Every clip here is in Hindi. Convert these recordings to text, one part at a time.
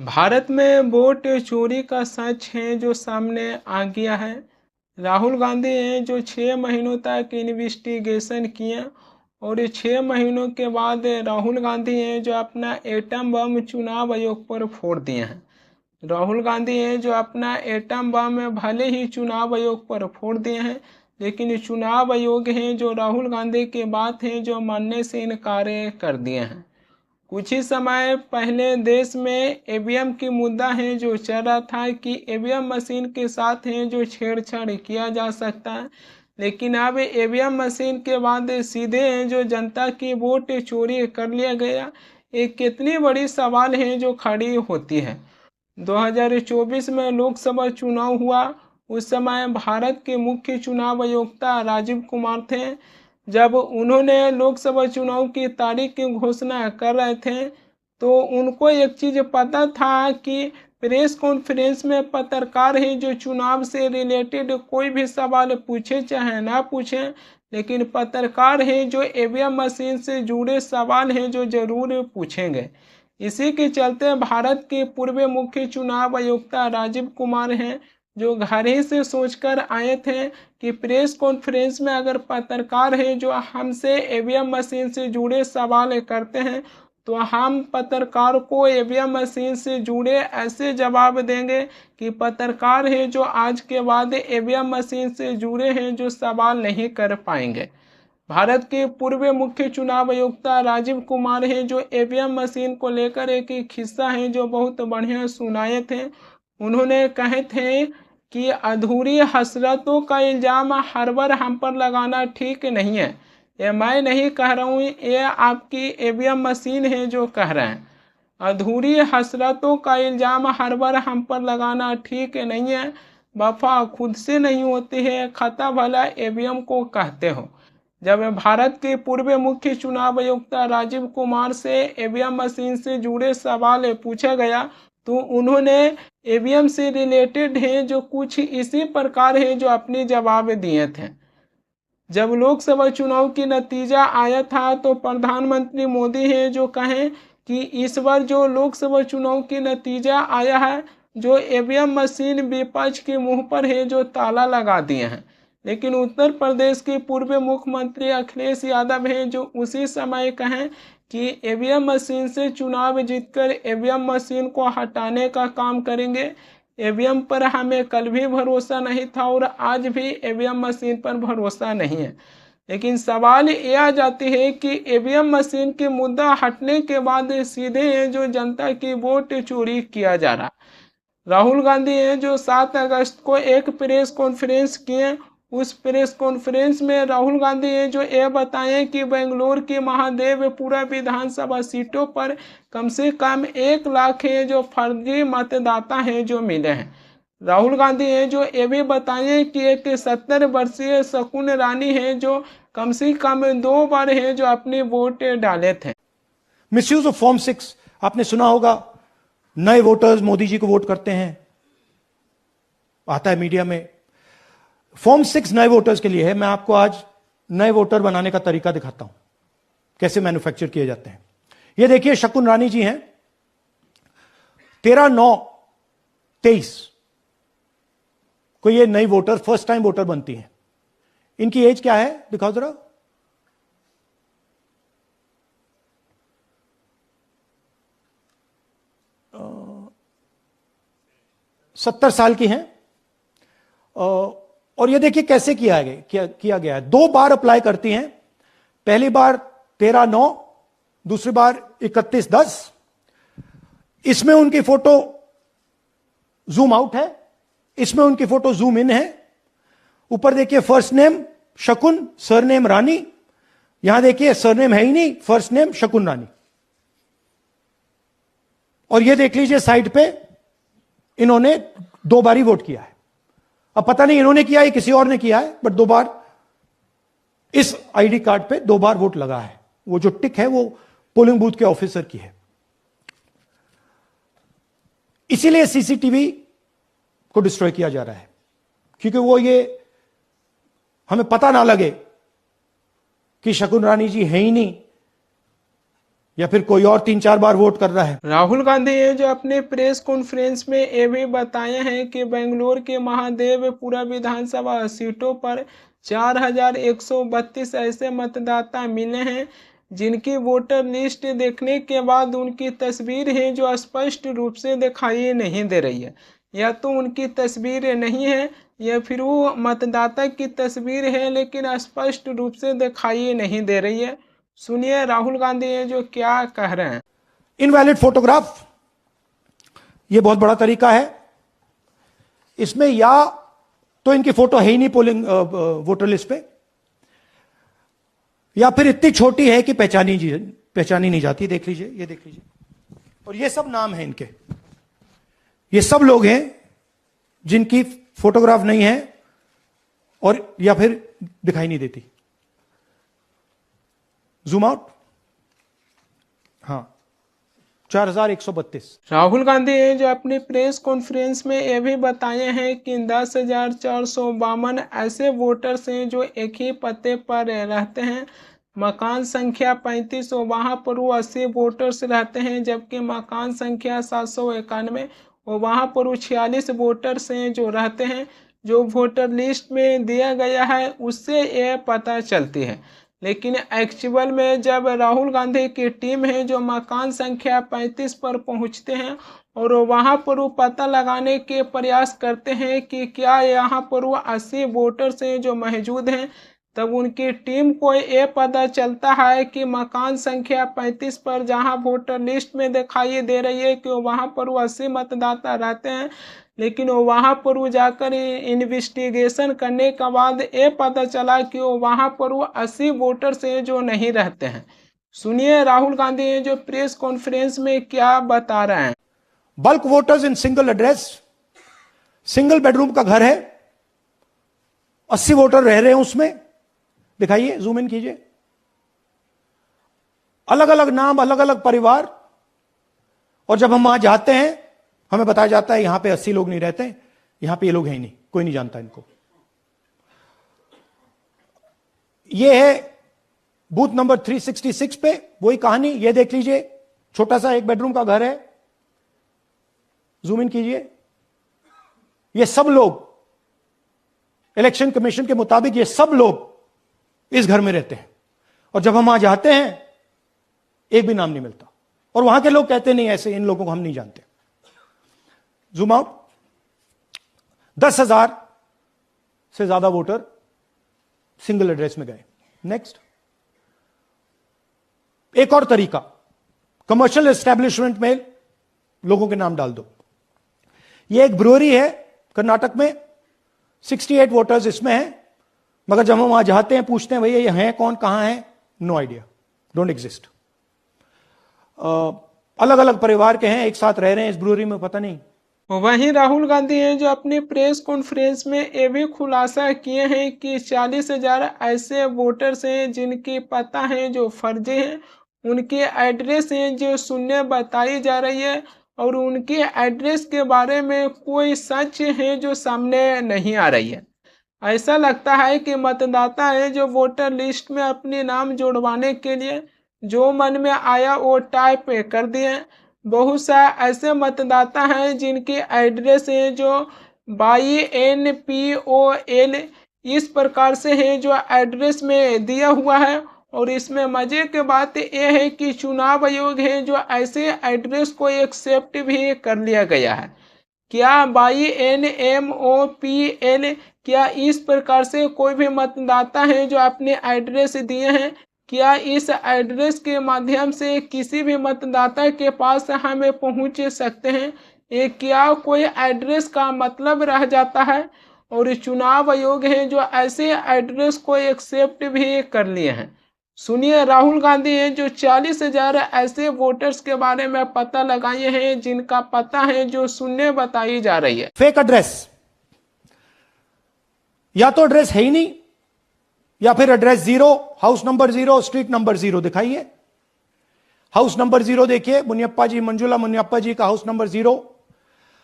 भारत में वोट चोरी का सच है जो सामने आ गया है। राहुल गांधी हैं जो 6 महीनों तक इन्वेस्टिगेशन किए और 6 महीनों के बाद राहुल गांधी हैं जो अपना एटम बम चुनाव आयोग पर फोड़ दिए हैं। राहुल गांधी हैं जो अपना एटम बम भले ही चुनाव आयोग पर फोड़ दिए हैं, लेकिन चुनाव आयोग हैं जो राहुल गांधी की बात है जो मानने से इनकार कर दिए हैं। कुछ ही समय पहले देश में ईवीएम की मुद्दा है जो चल रहा था कि ईवीएम मशीन के साथ है जो छेड़छाड़ किया जा सकता है, लेकिन अब ईवीएम मशीन के बाद सीधे है जो जनता की वोट चोरी कर लिया गया। एक कितनी बड़ी सवाल है जो खड़ी होती है। 2024 में लोकसभा चुनाव हुआ। उस समय भारत के मुख्य चुनाव आयुक्त राजीव कुमार थे। जब उन्होंने लोकसभा चुनाव की तारीख की घोषणा कर रहे थे तो उनको एक चीज़ पता था कि प्रेस कॉन्फ्रेंस में पत्रकार ही जो चुनाव से रिलेटेड कोई भी सवाल पूछे चाहे ना पूछे, लेकिन पत्रकार है जो ईवीएम मशीन से जुड़े सवाल हैं जो जरूर पूछेंगे। इसी के चलते भारत के पूर्व मुख्य चुनाव आयुक्त राजीव कुमार हैं जो घर ही से सोचकर आए थे कि प्रेस कॉन्फ्रेंस में अगर पत्रकार है जो हमसे ईवीएम मशीन से जुड़े सवाल करते हैं तो हम पत्रकार को ईवीएम मशीन से जुड़े ऐसे जवाब देंगे कि पत्रकार है जो आज के बाद ईवीएम मशीन से जुड़े हैं जो सवाल नहीं कर पाएंगे। भारत के पूर्व मुख्य चुनाव आयुक्त राजीव कुमार हैं जो ईवीएम मशीन को लेकर एक किस्सा है जो बहुत बढ़िया सुनाए थे। उन्होंने कहे थे कि अधूरी हसरतों का इल्ज़ाम हर बार हम पर लगाना ठीक नहीं है। ये मैं नहीं कह रहा हूँ, ये आपकी ईवीएम मशीन है जो कह रहे हैं। अधूरी हसरतों का इल्ज़ाम हर बार हम पर लगाना ठीक नहीं है। वफा खुद से नहीं होती है, खता भला ईवीएम को कहते हो। जब भारत के पूर्व मुख्य चुनाव आयुक्त राजीव कुमार से ईवीएम मशीन से जुड़े सवाल पूछा गया तो उन्होंने ईवीएम से रिलेटेड है जो कुछ इसी प्रकार है जो अपने जवाब दिए थे। जब लोकसभा चुनाव की नतीजा आया था तो प्रधानमंत्री मोदी है जो कहें कि इस बार जो लोकसभा चुनाव की नतीजा आया है जो ईवीएम मशीन विपक्ष के मुंह पर है जो ताला लगा दिए हैं, लेकिन उत्तर प्रदेश के पूर्व मुख्यमंत्री अखिलेश यादव हैं जो उसी समय कहें कि ईवीएम मशीन से चुनाव जीतकर ईवीएम मशीन को हटाने का काम करेंगे। ईवीएम पर हमें कल भी भरोसा नहीं था और आज भी ईवीएम मशीन पर भरोसा नहीं है। लेकिन सवाल ये आ जाती है कि ईवीएम मशीन के मुद्दा हटने के बाद सीधे जो जनता की वोट चोरी किया जा रहा। राहुल गांधी हैं जो 7 अगस्त को एक प्रेस कॉन्फ्रेंस किए। उस प्रेस कॉन्फ्रेंस में राहुल गांधी हैं जो ये बताएं कि बेंगलोर की महादेवपुरा विधानसभा सीटों पर कम से कम 1 लाख है जो फर्जी मतदाता हैं जो मिले हैं। राहुल गांधी हैं जो ये भी बताएं कि एक 70 वर्षीय शकुन रानी है जो कम से कम 2 बार है जो अपने वोट डाले थे। मिसयूज ऑफ फॉर्म 6 आपने सुना होगा। नए वोटर्स मोदी जी को वोट करते हैं, आता है मीडिया में। फॉर्म 6 नए वोटर्स के लिए है। मैं आपको आज नए वोटर बनाने का तरीका दिखाता हूं, कैसे मैन्युफैक्चर किए जाते हैं। ये देखिए शकुन रानी जी हैं, 13/9/23 को ये नई वोटर, फर्स्ट टाइम वोटर बनती हैं। इनकी एज क्या है दिखाओ जरा। अ, 70 साल की हैं। और ये देखिए कैसे किया गया है। 2 बार अप्लाई करती हैं। पहली बार 13/9, दूसरी बार 31/10। इसमें उनकी फोटो जूम आउट है, इसमें उनकी फोटो जूम इन है। ऊपर देखिए फर्स्ट नेम शकुन, सरनेम रानी। यहां देखिए सरनेम है ही नहीं, फर्स्ट नेम शकुन रानी। और ये देख लीजिए साइड पे इन्होंने 2 बार ही वोट किया है। अब पता नहीं इन्होंने किया है किसी और ने किया है, बट 2 बार इस आईडी कार्ड पे 2 बार वोट लगा है। वो जो टिक है वो पोलिंग बूथ के ऑफिसर की है। इसीलिए सीसीटीवी को डिस्ट्रॉय किया जा रहा है, क्योंकि वो ये हमें पता ना लगे कि शकुन रानी जी है ही नहीं, या फिर कोई और 3-4 बार वोट कर रहा है? राहुल गांधी है जो अपने प्रेस कॉन्फ्रेंस में ये भी बताए हैं कि बेंगलोर के महादेवपुरा विधानसभा सीटों पर 4132 ऐसे मतदाता मिले हैं जिनकी वोटर लिस्ट देखने के बाद उनकी तस्वीर है जो स्पष्ट रूप से दिखाई नहीं दे रही है। या तो उनकी तस्वीर नहीं है या फिर वो मतदाता की तस्वीर है लेकिन स्पष्ट रूप से दिखाई नहीं दे रही है। सुनिए राहुल गांधी है जो क्या कह रहे हैं। इनवैलिड फोटोग्राफ, यह बहुत बड़ा तरीका है। इसमें या तो इनकी फोटो है ही नहीं पोलिंग वोटर लिस्ट पे, या फिर इतनी छोटी है कि पहचानी नहीं जाती। देख लीजिए, ये देख लीजिए, और ये सब नाम है इनके। ये सब लोग हैं जिनकी फोटोग्राफ नहीं है और या फिर दिखाई नहीं देती। जूम आउट, हाँ, 4132। राहुल गांधी है जो अपनी प्रेस कॉन्फ्रेंस में ये भी बताए हैं कि 10,452 ऐसे वोटर्स हैं जो एक ही पते पर रहते हैं। मकान संख्या 35 और वहाँ पर वो 80 वोटर्स रहते हैं, जबकि मकान संख्या 791 और वहाँ पर वो 46 वोटर्स हैं जो रहते हैं। जो वोटर लिस्ट में दिया गया है उससे ये पता चलती है, लेकिन एक्चुअल में जब राहुल गांधी की टीम है जो मकान संख्या 35 पर पहुंचते हैं और वहां पर वो पता लगाने के प्रयास करते हैं कि क्या यहाँ पर वो 80 वोटर्स हैं जो मौजूद हैं, तब उनकी टीम को ये पता चलता है कि मकान संख्या 35 पर जहां वोटर लिस्ट में दिखाई दे रही है कि वहां पर वो 80 मतदाता रहते हैं, लेकिन वो वहाँ पर वो जाकर इन्वेस्टिगेशन करने के बाद ये पता चला कि वो वहाँ पर वो 80 वोटर्स हैं जो नहीं रहते हैं। सुनिए राहुल गांधी हैं जो प्रेस कॉन्फ्रेंस में क्या बता रहे हैं। Bulk voters in single address, single bedroom का घर है, 80 वोटर रह रहे हैं उसमें। दिखाइए, जूम इन कीजिए। अलग अलग नाम, अलग अलग परिवार, और जब हम वहां जाते हैं हमें बताया जाता है यहां पे 80 लोग नहीं रहते, यहां पे ये लोग हैं ही नहीं, कोई नहीं जानता इनको। ये है बूथ नंबर 366 पे वही कहानी। ये देख लीजिए, छोटा सा एक बेडरूम का घर है, जूम इन कीजिए। ये सब लोग इलेक्शन कमीशन के मुताबिक ये सब लोग इस घर में रहते हैं, और जब हम वहां जाते हैं एक भी नाम नहीं मिलता, और वहां के लोग कहते नहीं ऐसे, इन लोगों को हम नहीं जानते। Zoom out. 10,000 से ज्यादा वोटर सिंगल एड्रेस में गए। नेक्स्ट, एक और तरीका, कमर्शियल एस्टेब्लिशमेंट में लोगों के नाम डाल दो। ये एक ब्रूअरी है कर्नाटक में, 68 वोटर्स इसमें हैं, मगर जब हम वहां जाते हैं पूछते हैं भैया ये हैं कौन, कहां है, नो आइडिया, डोंट एग्जिस्ट। अलग अलग परिवार के हैं, एक साथ रह रहे हैं इस ब्रूअरी में, पता नहीं। वहीं राहुल गांधी हैं जो अपनी प्रेस कॉन्फ्रेंस में ये भी खुलासा किए हैं कि 40,000 ऐसे वोटर्स हैं जिनकी पता है जो फर्जी हैं, उनके एड्रेस हैं जो शून्य बताई जा रही है, और उनके एड्रेस के बारे में कोई सच है जो सामने नहीं आ रही है। ऐसा लगता है कि मतदाता है जो वोटर लिस्ट में अपने नाम जोड़वाने के लिए जो मन में आया वो टाइप कर दिए। बहुत सा ऐसे मतदाता हैं जिनके एड्रेस है जो YNPOL इस प्रकार से है जो एड्रेस में दिया हुआ है, और इसमें मजे की बात यह है कि चुनाव आयोग है जो ऐसे एड्रेस को एक्सेप्ट भी कर लिया गया है। क्या YNMOPL, क्या इस प्रकार से कोई भी मतदाता है जो अपने एड्रेस दिए हैं, क्या इस एड्रेस के माध्यम से किसी भी मतदाता के पास हमें पहुंच सकते हैं? ये क्या कोई एड्रेस का मतलब रह जाता है? और चुनाव आयोग है जो ऐसे एड्रेस को एक्सेप्ट भी कर लिए हैं। सुनिए राहुल गांधी हैं जो 40,000 ऐसे वोटर्स के बारे में पता लगाए हैं जिनका पता है जो शून्य बताई जा रही है। फेक एड्रेस, या तो एड्रेस है ही नहीं, या फिर address 0, house number 0, street number 0। दिखाइए, हाउस नंबर 0 देखिए, मुनियप्पा जी, मंजुला मुनियप्पा जी का हाउस नंबर 0।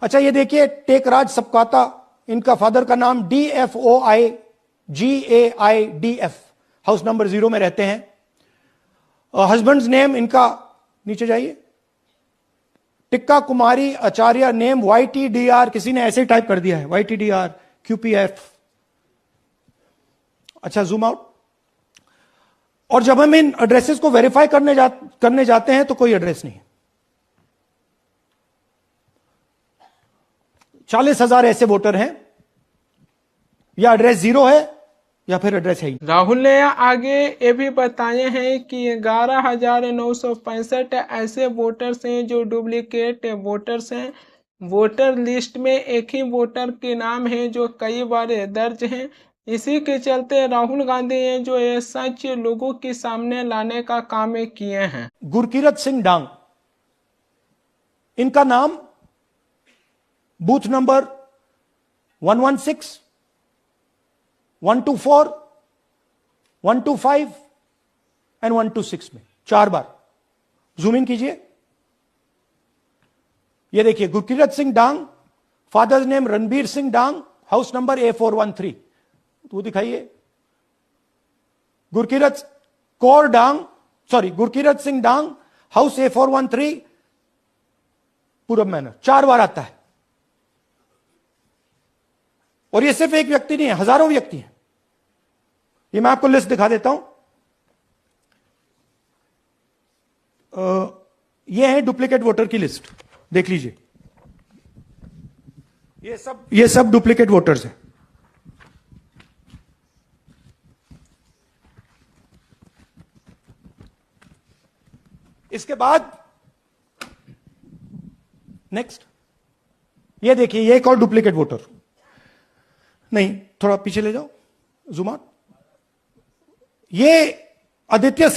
अच्छा ये देखिए, टेकराज सबकाता, इनका फादर का नाम DFOIGAIDF, हाउस नंबर 0 में रहते हैं। हस्बैंड्स नेम इनका नीचे जाइए। टिक्का कुमारी आचार्य नेम YTDR, किसी ने ऐसे ही टाइप कर दिया है YTDR QPF। अच्छा, जूम आउट। और जब हम इन एड्रेसेस को वेरीफाई करने जाते हैं तो कोई एड्रेस नहीं है। 40,000 ऐसे वोटर हैं, या एड्रेस जीरो है या फिर एड्रेस है ही। राहुल ने आगे ये भी बताए हैं कि 11,965 ऐसे वोटर्स हैं जो डुप्लीकेट वोटर्स हैं। वोटर लिस्ट में एक ही वोटर के नाम है जो कई बार दर्ज हैं। इसी के चलते राहुल गांधी हैं जो ये सच लोगों के सामने लाने का काम किए हैं। गुरकीरत सिंह डांग, इनका नाम बूथ नंबर 116, 124, 125 एंड 126 में 4 बार। जूम इन कीजिए। ये देखिए, गुरकीरत सिंह डांग, फादर्स नेम रणबीर सिंह डांग, हाउस नंबर A413। तो दिखाइए, गुरकीरत सिंह डांग, हाउस A413, पूरब मैनर। 4 बार आता है। और ये सिर्फ एक व्यक्ति नहीं है, हजारों व्यक्ति हैं। ये मैं आपको लिस्ट दिखा देता हूं। ये है डुप्लीकेट वोटर की लिस्ट, देख लीजिए। ये सब डुप्लीकेट वोटर्स हैं। इसके बाद नेक्स्ट, ये देखिए, ये एक और डुप्लीकेट वोटर। नहीं, थोड़ा पीछे ले जाओ, जूम आउट। ये आदित्य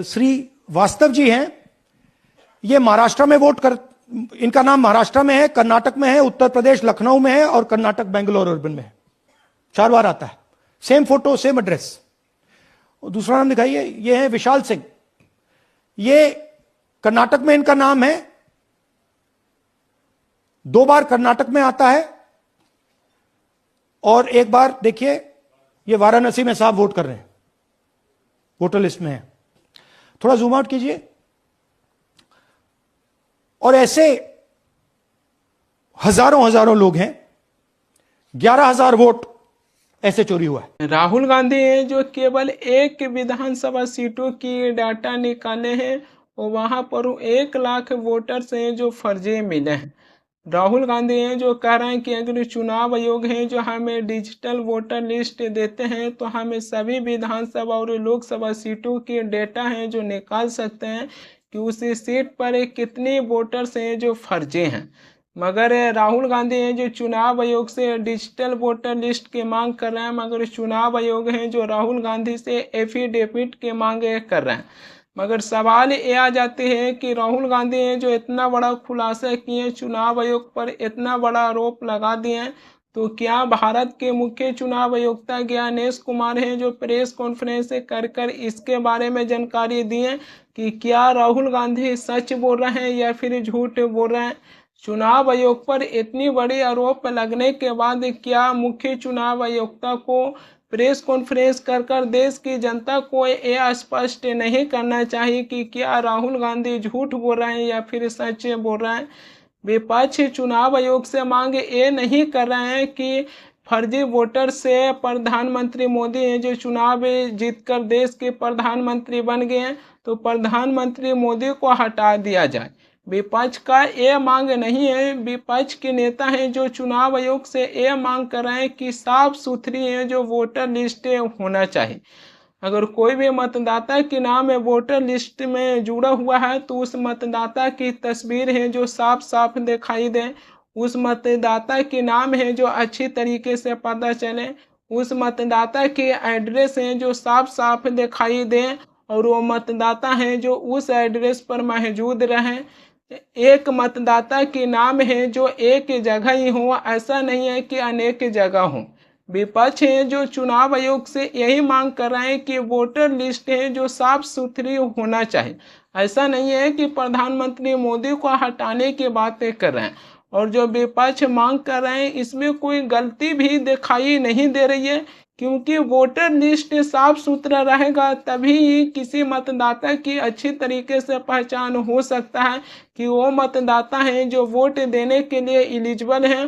श्रीवास्तव जी हैं। ये महाराष्ट्र में इनका नाम महाराष्ट्र में है, कर्नाटक में है, उत्तर प्रदेश लखनऊ में है और कर्नाटक बेंगलोर अर्बन में है। 4 बार आता है। Same photo, same address. दूसरा नाम दिखाइए, ये है विशाल सिंह। ये कर्नाटक में इनका नाम है, 2 बार कर्नाटक में आता है और 1 बार देखिए, ये वाराणसी में साहब वोट कर रहे हैं, वोटर लिस्ट में है। थोड़ा जूम आउट कीजिए। और ऐसे हजारों लोग हैं। 11,000 वोट ऐसे चोरी हुआ है। राहुल गांधी हैं जो केवल एक विधानसभा सीटों की डाटा निकाले हैं और वहां पर 1 लाख वोटर्स हैं जो फर्जी मिले हैं। राहुल गांधी हैं जो कह रहे हैं कि अगर चुनाव आयोग है जो हमें डिजिटल वोटर लिस्ट देते हैं तो हमें सभी विधानसभा और लोकसभा सीटों के डेटा हैं जो निकाल सकते हैं कि उस सीट पर कितने वोटर्स हैं जो फर्जी हैं। मगर राहुल गांधी हैं जो चुनाव आयोग से डिजिटल वोटर लिस्ट की मांग कर रहे हैं, मगर चुनाव आयोग हैं जो राहुल गांधी से एफिडेविट की मांग कर रहे हैं। मगर सवाल ये आ जाते हैं कि राहुल गांधी हैं जो इतना बड़ा खुलासा किए, चुनाव आयोग पर इतना बड़ा आरोप लगा दिए हैं, तो क्या भारत के मुख्य चुनाव आयुक्त ज्ञानेश कुमार हैं जो प्रेस कॉन्फ्रेंस कर इसके बारे में जानकारी दी है कि क्या राहुल गांधी सच बोल रहे हैं या फिर झूठ बोल रहे हैं। चुनाव आयोग पर इतनी बड़ी आरोप लगने के बाद क्या मुख्य चुनाव आयुक्त को प्रेस कॉन्फ्रेंस कर देश की जनता को यह स्पष्ट नहीं करना चाहिए कि क्या राहुल गांधी झूठ बोल रहे हैं या फिर सच बोल रहे हैं। विपक्ष चुनाव आयोग से मांग ये नहीं कर रहे हैं कि फर्जी वोटर से प्रधानमंत्री मोदी हैं जो चुनाव जीतकर देश के प्रधानमंत्री बन गए हैं तो प्रधानमंत्री मोदी को हटा दिया जाए। विपक्ष का ये मांग नहीं है। विपक्ष के नेता हैं जो चुनाव आयोग से ये मांग कर रहे हैं कि साफ सुथरी है जो वोटर लिस्ट होना चाहिए। अगर कोई भी मतदाता के नाम वोटर लिस्ट में जुड़ा हुआ है तो उस मतदाता की तस्वीर है जो साफ साफ दिखाई दे, उस मतदाता के नाम है जो अच्छी तरीके से पता चले, उस मतदाता के एड्रेस हैं जो साफ साफ दिखाई दे और वो मतदाता हैं जो उस एड्रेस पर मौजूद रहें। एक मतदाता के नाम है जो एक जगह ही हो, ऐसा नहीं है कि अनेक जगह हो। विपक्ष है जो चुनाव आयोग से यही मांग कर रहे हैं कि वोटर लिस्ट है जो साफ सुथरी होना चाहिए। ऐसा नहीं है कि प्रधानमंत्री मोदी को हटाने की बातें कर रहे हैं। और जो विपक्ष मांग कर रहे हैं इसमें कोई गलती भी दिखाई नहीं दे रही है, क्योंकि वोटर लिस्ट साफ सुथरा रहेगा तभी किसी मतदाता की अच्छी तरीके से पहचान हो सकता है कि वो मतदाता हैं जो वोट देने के लिए एलिजिबल हैं